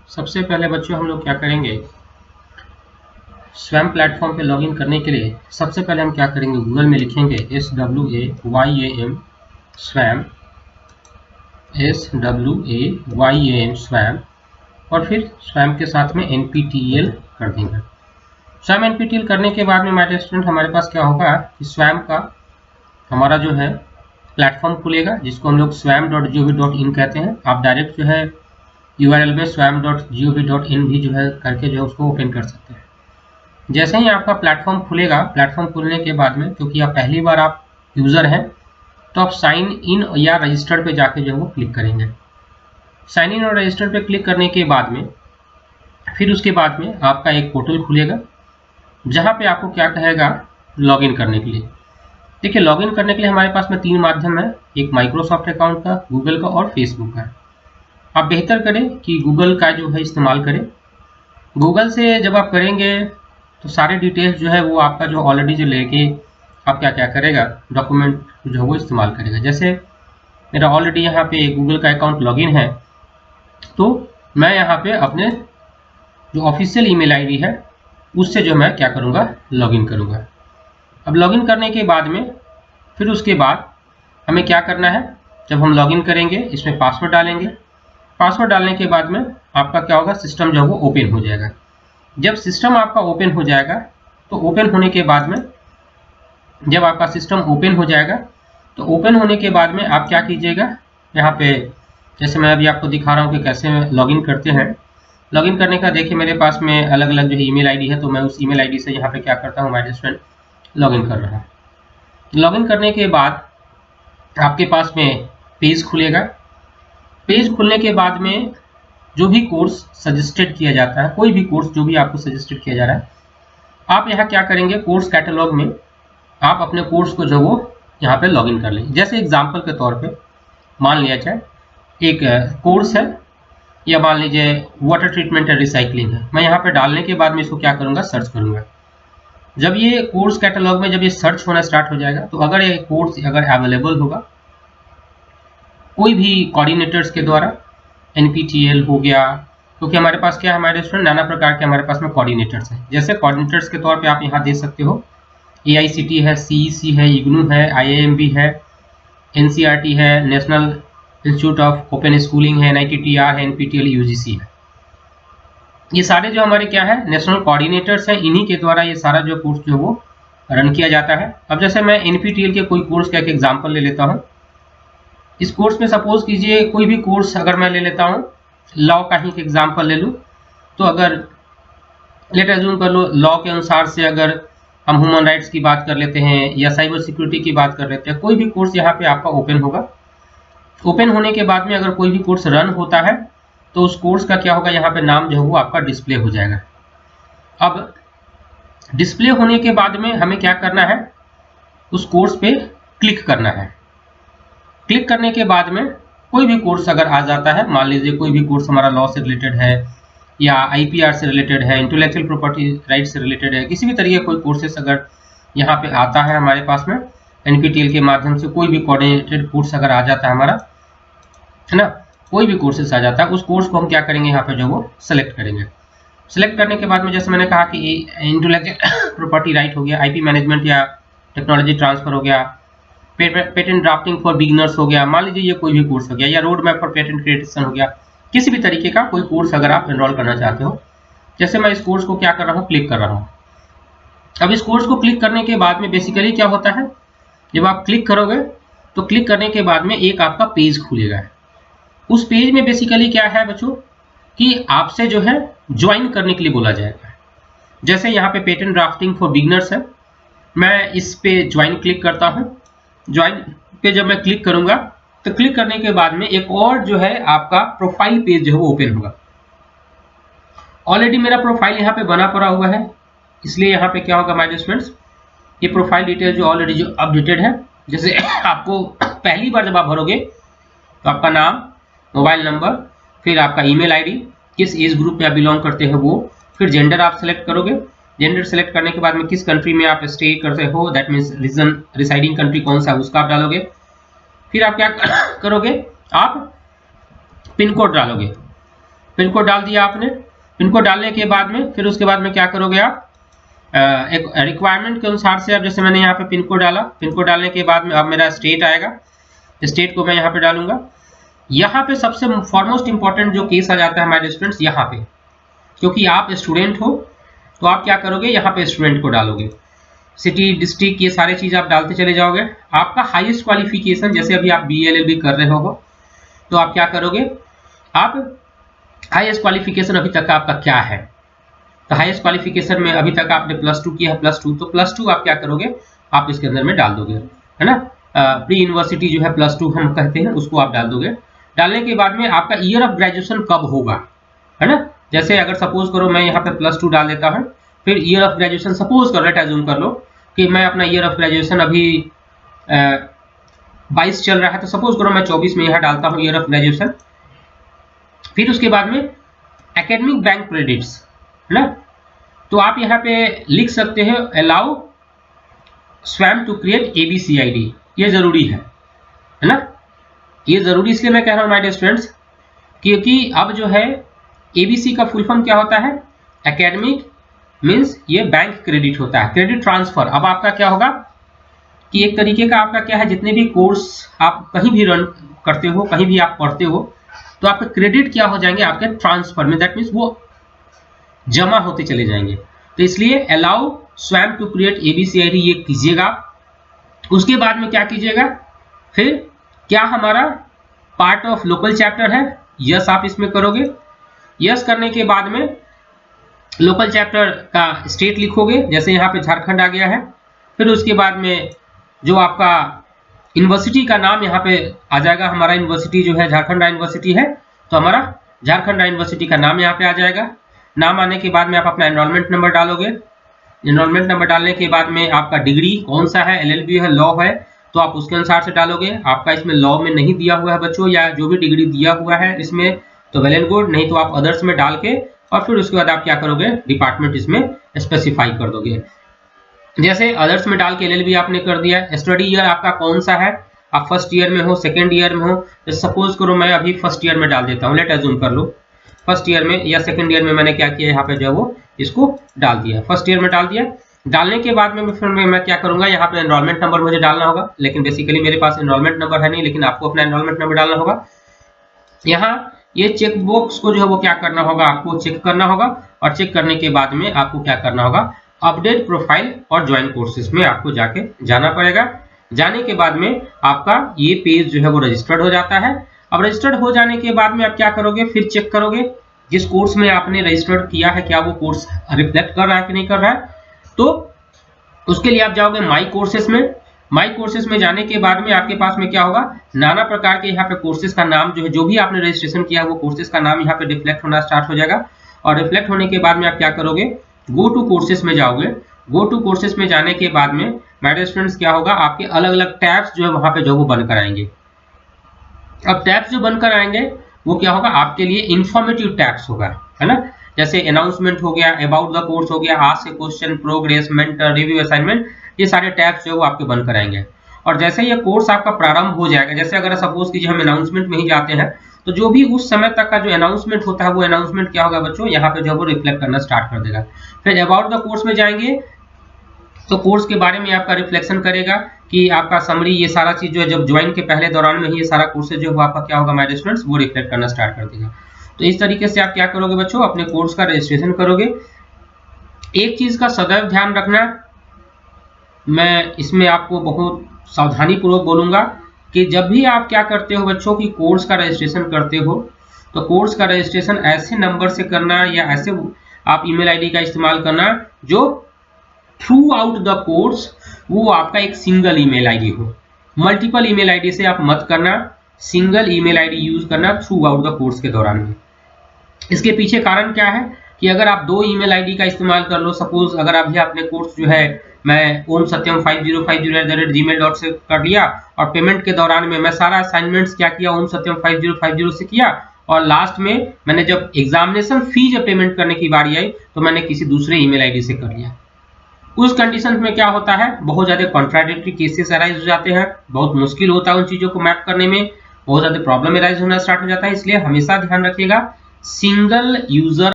सबसे पहले बच्चों हम लोग क्या करेंगे, स्वयं प्लेटफॉर्म पे लॉगिन करने के लिए सबसे पहले हम क्या करेंगे, गूगल में लिखेंगे SWAYAM स्वयं, SWAYAM स्वयं, और फिर स्वयं के साथ में NPTEL कर देंगे। स्वयं NPTEL करने के बाद में माय स्टूडेंट हमारे पास क्या होगा कि स्वयं का हमारा जो है प्लेटफॉर्म खुलेगा, जिसको हम लोग swayam.gov.in कहते हैं। आप डायरेक्ट जो है URL में swayam.gov.in भी जो है करके जो है उसको ओपन कर सकते हैं। जैसे ही आपका प्लेटफॉर्म खुलेगा, प्लेटफॉर्म खुलने के बाद में क्योंकि आप पहली बार आप यूज़र हैं, तो आप साइन इन या रजिस्टर्ड पे जाके जो है वो क्लिक करेंगे। साइन इन और रजिस्टर्ड पे क्लिक करने के बाद में फिर उसके बाद में आपका एक पोर्टल खुलेगा, जहाँ पे आपको क्या कहेगा, लॉगिन करने के लिए। देखिए, लॉगिन करने के लिए हमारे पास में 3 माध्यम है, एक माइक्रोसॉफ्ट अकाउंट का, गूगल का और फेसबुक का। आप बेहतर करें कि गूगल का जो है इस्तेमाल करें। गूगल से जब आप करेंगे तो सारे डिटेल्स जो है वो आपका जो ऑलरेडी जो लेके आप क्या क्या करेगा, डॉक्यूमेंट जो है वो इस्तेमाल करेगा। जैसे मेरा ऑलरेडी यहाँ पे गूगल का अकाउंट लॉगिन है, तो मैं यहाँ पे अपने जो ऑफिशियल ईमेल आईडी है उससे जो मैं क्या करूँगा, लॉगिन करूँगा। अब लॉगिन करने के बाद में फिर उसके बाद हमें क्या करना है, जब हम लॉगिन करेंगे इसमें पासवर्ड डालेंगे। पासवर्ड डालने के बाद में आपका क्या होगा, सिस्टम जो है वो ओपन हो जाएगा। जब सिस्टम आपका ओपन हो जाएगा, तो ओपन होने के बाद में जब आपका सिस्टम ओपन हो जाएगा, तो ओपन होने के बाद में आप क्या कीजिएगा, यहाँ पे जैसे मैं अभी आपको दिखा रहा हूँ कि कैसे लॉगिन करते हैं। लॉगिन करने का देखिए मेरे पास में अलग अलग जो है ईमेल आईडी है, तो मैं उस ईमेल आईडी से यहाँ पे क्या करता हूँ, माय स्टूडेंट लॉगिन कर रहा हूँ। लॉगिन करने के बाद आपके पास में पेज खुलेगा। पेज खुलने के बाद में जो भी कोर्स सजेस्टेड किया जाता है, कोई भी कोर्स जो भी आपको सजेस्टेड किया जा रहा है, आप यहाँ क्या करेंगे, कोर्स कैटलॉग में आप अपने कोर्स को जो वो यहाँ पे लॉगिन कर लेंगे। जैसे एग्जांपल के तौर पे मान लिया जाए एक कोर्स है, या मान लीजिए वाटर ट्रीटमेंट एंड रिसाइकलिंग है। मैं यहाँ पे डालने के बाद में इसको क्या करूँगा, सर्च करूँगा। जब ये कोर्स कैटलॉग में जब ये सर्च होना स्टार्ट हो जाएगा, तो अगर ये कोर्स अगर अवेलेबल होगा कोई भी कोऑर्डिनेटर्स के द्वारा, NPTEL हो गया, क्योंकि हमारे पास क्या है हमारे स्टूडेंट, नाना प्रकार के हमारे पास में कोऑर्डिनेटर्स हैं। जैसे कोऑर्डिनेटर्स के तौर पे आप यहाँ देख सकते हो, AICT है, CEC है, IGNOU है, IIMB है, NCERT है, national institute of open schooling है, NITTR है, NPTEL UGC है। ये सारे जो हमारे क्या है, नेशनल कोऑर्डिनेटर्स हैं, इन्हीं के द्वारा ये सारा जो कोर्स जो वो रन किया जाता है। अब जैसे मैं NPTEL के कोई कोर्स का एक एग्जाम्पल ले लेता हूँ। इस कोर्स में सपोज कीजिए कोई भी कोर्स अगर मैं ले लेता हूँ, लॉ का ही एग्जाम्पल ले लूँ, तो अगर लेट अज्यूम कर लो लॉ के अनुसार से अगर हम ह्यूमन राइट्स की बात कर लेते हैं या साइबर सिक्योरिटी की बात कर लेते हैं, कोई भी कोर्स यहाँ पे आपका ओपन होगा। ओपन होने के बाद में अगर कोई भी कोर्स रन होता है, तो उस कोर्स का क्या होगा, यहाँ पे नाम जो है वो आपका डिस्प्ले हो जाएगा। अब डिस्प्ले होने के बाद में हमें क्या करना है, उस कोर्स पे क्लिक करना है। क्लिक करने के बाद में कोई भी कोर्स अगर आ जाता है, मान लीजिए कोई भी कोर्स हमारा लॉ से रिलेटेड है या IPR से रिलेटेड है, इंटेलेक्चुअल प्रॉपर्टी राइट से रिलेटेड है, किसी भी तरीके कोई कोर्सेस अगर यहाँ पे आता है हमारे पास में, NPTEL के माध्यम से कोई भी कोऑर्डिनेटेड कोर्स अगर आ जाता है हमारा, है ना, कोई भी कोर्सेस आ जाता है, उस कोर्स को हम क्या करेंगे, यहाँ पे जो वो सेलेक्ट करेंगे। सेलेक्ट करने के बाद में जैसे मैंने कहा कि इंटेलेक्चुअल प्रॉपर्टी राइट हो गया, IP मैनेजमेंट या टेक्नोलॉजी ट्रांसफर हो गया, पेटेंट ड्राफ्टिंग फॉर बिगिनर्स हो गया, मान लीजिए ये कोई भी कोर्स हो गया, या road map for patent creation हो गया, किसी भी तरीके का कोई कोर्स अगर आप एनरोल करना चाहते हो। जैसे मैं इस कोर्स को क्या कर रहा हूँ, क्लिक कर रहा हूँ। अब इस कोर्स को क्लिक करने के बाद में बेसिकली क्या होता है, जब आप क्लिक करोगे तो क्लिक करने के बाद में एक आपका पेज खुलेगा। उस पेज में बेसिकली क्या है बच्चों, कि आपसे जो है ज्वाइन करने के लिए बोला जाएगा। जैसे यहाँ पे पेटेंट ड्राफ्टिंग फॉर बिगिनर्स है, मैं इस पे ज्वाइन क्लिक करता हूँ। ज्वाइन पे जब मैं क्लिक करूंगा, तो क्लिक करने के बाद में एक और जो है आपका प्रोफाइल पेज जो है वो ओपन होगा। ऑलरेडी मेरा प्रोफाइल यहाँ पे बना पड़ा हुआ है, इसलिए यहाँ पे क्या होगा माय डियर स्टूडेंट्स, ये प्रोफाइल डिटेल जो ऑलरेडी जो अपडेटेड है। जैसे आपको पहली बार जब आप भरोगे तो आपका नाम, मोबाइल नंबर, फिर आपका ईमेल आईडी, किस एज ग्रुप पे आप बिलोंग करते हैं वो, फिर जेंडर आप सेलेक्ट करोगे। जेंडर सेलेक्ट करने के बाद में किस कंट्री में आप स्टे करते हो, that means region, residing country कौन सा है उसका आप डालोगे। फिर आप क्या करोगे, आप पिन कोड डालोगे। पिन कोड डाल दिया आपने। पिन कोड डालने के बाद में फिर उसके बाद में क्या करोगे आप, एक रिक्वायरमेंट के अनुसार से, अब जैसे मैंने यहाँ पे पिन कोड डाला, पिन कोड डालने के बाद में अब मेरा स्टेट आएगा, स्टेट को मैं यहाँ पे डालूंगा। यहाँ पे सबसे फॉरमोस्ट इंपॉर्टेंट जो केस आ जाता है हमारे स्टूडेंट्स यहाँ पे, क्योंकि आप स्टूडेंट हो तो आप क्या करोगे, यहाँ पे स्टूडेंट को डालोगे, सिटी डिस्ट्रिक्ट ये सारे चीज आप डालते चले जाओगे। आपका हाईएस्ट क्वालिफिकेशन, जैसे अभी आप BA LLB कर रहे हो तो आप क्या करोगे, आप हाईएस्ट क्वालिफिकेशन अभी तक का आपका क्या है, तो हाईएस्ट क्वालिफिकेशन में अभी तक आपने +2 किया है, +2, तो +2 आप क्या करोगे, आप इसके अंदर में डाल दोगे, है ना। प्री यूनिवर्सिटी जो है +2 हम कहते हैं, उसको आप डाल दोगे। डालने के बाद में आपका ईयर ऑफ ग्रेजुएशन कब होगा, है ना। जैसे अगर सपोज करो मैं यहाँ पे +2 डाल देता हूँ, फिर ईयर ऑफ ग्रेजुएशन सपोज करो, लेट अज्यूम कर लो कि मैं अपना ईयर ऑफ ग्रेजुएशन अभी 22 चल रहा है, तो सपोज करो मैं 24 में यहाँ डालता हूँ ईयर ऑफ ग्रेजुएशन। फिर उसके बाद में एकेडमिक बैंक क्रेडिट्स, है ना, तो आप यहाँ पे लिख सकते हैं अलाउ स्वयं टू क्रिएट ABCID, ये जरूरी है ना। ये जरूरी इसलिए मैं कह रहा हूँ माय डियर स्टूडेंट्स, क्योंकि अब जो है ABC का फुल फॉर्म क्या होता है, एकेडमिक मीन्स ये बैंक क्रेडिट होता है, क्रेडिट ट्रांसफर। अब आपका क्या होगा कि एक तरीके का आपका क्या है, जितने भी कोर्स आप कहीं भी रन करते हो, कहीं भी आप पढ़ते हो, तो आपके क्रेडिट क्या हो जाएंगे, आपके ट्रांसफर में, दैट मीन्स वो जमा होते चले जाएंगे। तो इसलिए अलाउ स्वयं टू क्रिएट ABCID ये कीजिएगा। उसके बाद में क्या कीजिएगा, फिर क्या हमारा पार्ट ऑफ लोकल चैप्टर है, यस आप इसमें करोगे। यस करने के बाद में लोकल चैप्टर का स्टेट लिखोगे, जैसे यहाँ पे झारखंड आ गया है। फिर उसके बाद में जो आपका यूनिवर्सिटी का नाम यहाँ पे आ जाएगा, हमारा यूनिवर्सिटी जो है झारखंड यूनिवर्सिटी है, तो हमारा झारखंड यूनिवर्सिटी का नाम यहाँ पे आ जाएगा। नाम आने के बाद में आप अपना एनरोलमेंट नंबर डालोगे। एनरोलमेंट नंबर डालने के बाद में आपका डिग्री कौन सा है, LLB है, लॉ है, तो आप उसके अनुसार से डालोगे। आपका इसमें लॉ में नहीं दिया हुआ है बच्चों, या जो भी डिग्री दिया हुआ है इसमें तो वेल एंड गुड, नहीं तो आप अदर्स में डाल के और फिर उसके बाद आप क्या करोगे, डिपार्टमेंट इसमें स्पेसिफाई कर दोगे। जैसे अदर्स में डाल के LLB आपने कर दिया। स्टडी ईयर आपका कौन सा है, आप फर्स्ट ईयर में हो, सेकेंड ईयर में हो, जैसे सपोज करो मैं अभी फर्स्ट ईयर में डाल देता हूँ, लेट अज्यूम कर लो फर्स्ट ईयर में या सेकेंड ईयर में मैंने क्या किया, यहाँ पे जो वो इसको डाल दिया, फर्स्ट ईयर में डाल दिया। डालने के बाद में फिर मैं क्या करूंगा, यहाँ पे एनरोलमेंट नंबर मुझे डालना होगा, लेकिन बेसिकली मेरे पास एनरोलमेंट नंबर है नहीं, लेकिन आपको अपना एनरोलमेंट नंबर डालना होगा। यहाँ ये चेक बॉक्स को जो है वो क्या करना होगा, आपको चेक करना होगा, और चेक करने के बाद में आपको क्या करना होगा, अपडेट प्रोफाइल और ज्वाइन कोर्सेज में आपको जाके जाना पड़ेगा। जाने के बाद में आपका ये पेज जो है वो रजिस्टर्ड हो जाता है। अब रजिस्टर्ड हो जाने के बाद में आप क्या करोगे, फिर चेक करोगे जिस कोर्स में आपने रजिस्टर्ड किया है क्या वो कोर्स रिफ्लेक्ट कर रहा है कि नहीं कर रहा है। तो उसके लिए आप जाओगे माई कोर्सेज में। माई कोर्सेज में जाने के बाद में आपके पास में क्या होगा, नाना प्रकार के यहाँ पे कोर्सेज का नाम जो है, जो भी आपने रजिस्ट्रेशन किया है वो कोर्सेज का नाम यहाँ पे रिफ्लेक्ट होना स्टार्ट हो जाएगा। और रिफ्लेक्ट होने के बाद में आप क्या करोगे, गो टू कोर्सेज में जाओगे। गो टू कोर्सेज में जाने के बाद में माय डियर स्टूडेंट्स क्या होगा, आपके अलग अलग टैब्स जो है वहां पे जो वो बनकर आएंगे। अब टैब्स जो बनकर आएंगे वो क्या होगा, आपके लिए इंफॉर्मेटिव टैब्स होगा, है ना। जैसे अनाउंसमेंट हो गया, अबाउट द कोर्स हो गया, ask a question, progress, mentor, review, assignment, ये सारे टैब्स जो है वो आपके बनकर आएंगे। और जैसे ये कोर्स आपका प्रारंभ हो जाएगा, जैसे अगर सपोज कीजिए हम अनाउंसमेंट में ही जाते हैं, तो जो भी उस समय तक का जो अनाउंसमेंट होता है वो अनाउंसमेंट क्या होगा बच्चों, यहाँ पे जो है वो रिफ्लेक्ट करना स्टार्ट कर देगा। फिर अबाउट द कोर्स में जाएंगे तो कोर्स के बारे में आपका रिफ्लेक्शन करेगा कि आपका समरी, ये सारा चीज जो है जब ज्वाइन के पहले दौरान में ही ये सारा कोर्सेज जो है आपका क्या होगा माय डियर स्टूडेंट्स, वो रिफ्लेक्ट करना स्टार्ट कर देगा। तो इस तरीके से आप क्या करोगे बच्चों, अपने कोर्स का रजिस्ट्रेशन करोगे। एक चीज का सदैव ध्यान रखना, मैं इसमें आपको बहुत सावधानी पूर्वक बोलूंगा कि जब भी आप क्या करते हो बच्चों की कोर्स का रजिस्ट्रेशन करते हो, तो कोर्स का रजिस्ट्रेशन ऐसे नंबर से करना या ऐसे आप ईमेल आईडी का इस्तेमाल करना जो थ्रू आउट द कोर्स वो आपका एक सिंगल ईमेल आईडी हो। मल्टीपल ईमेल आईडी से आप मत करना, सिंगल ईमेल आईडी यूज करना थ्रू आउट द कोर्स के दौरान में। इसके पीछे कारण क्या है कि अगर आप 2 ईमेल आईडी का इस्तेमाल कर लो, सपोज अगर अभी आपने कोर्स जो है मैं omsatyam5050@gmail.com से कर लिया, और पेमेंट के दौरान में मैं सारा असाइनमेंट्स क्या किया omsatyam5050 से किया, और लास्ट में मैंने जब एग्जामिनेशन फी जब पेमेंट करने की बारी आई तो मैंने किसी दूसरे ईमेल आईडी से कर लिया। उस कंडीशन में क्या होता है, बहुत ज्यादा कॉन्ट्राडिक्टरी केसेस अराइज हो जाते हैं, बहुत मुश्किल होता है उन चीजों को मैप करने में, बहुत ज्यादा प्रॉब्लम अराइज होना स्टार्ट हो जाता है। इसलिए हमेशा ध्यान रखिएगा सिंगल यूजर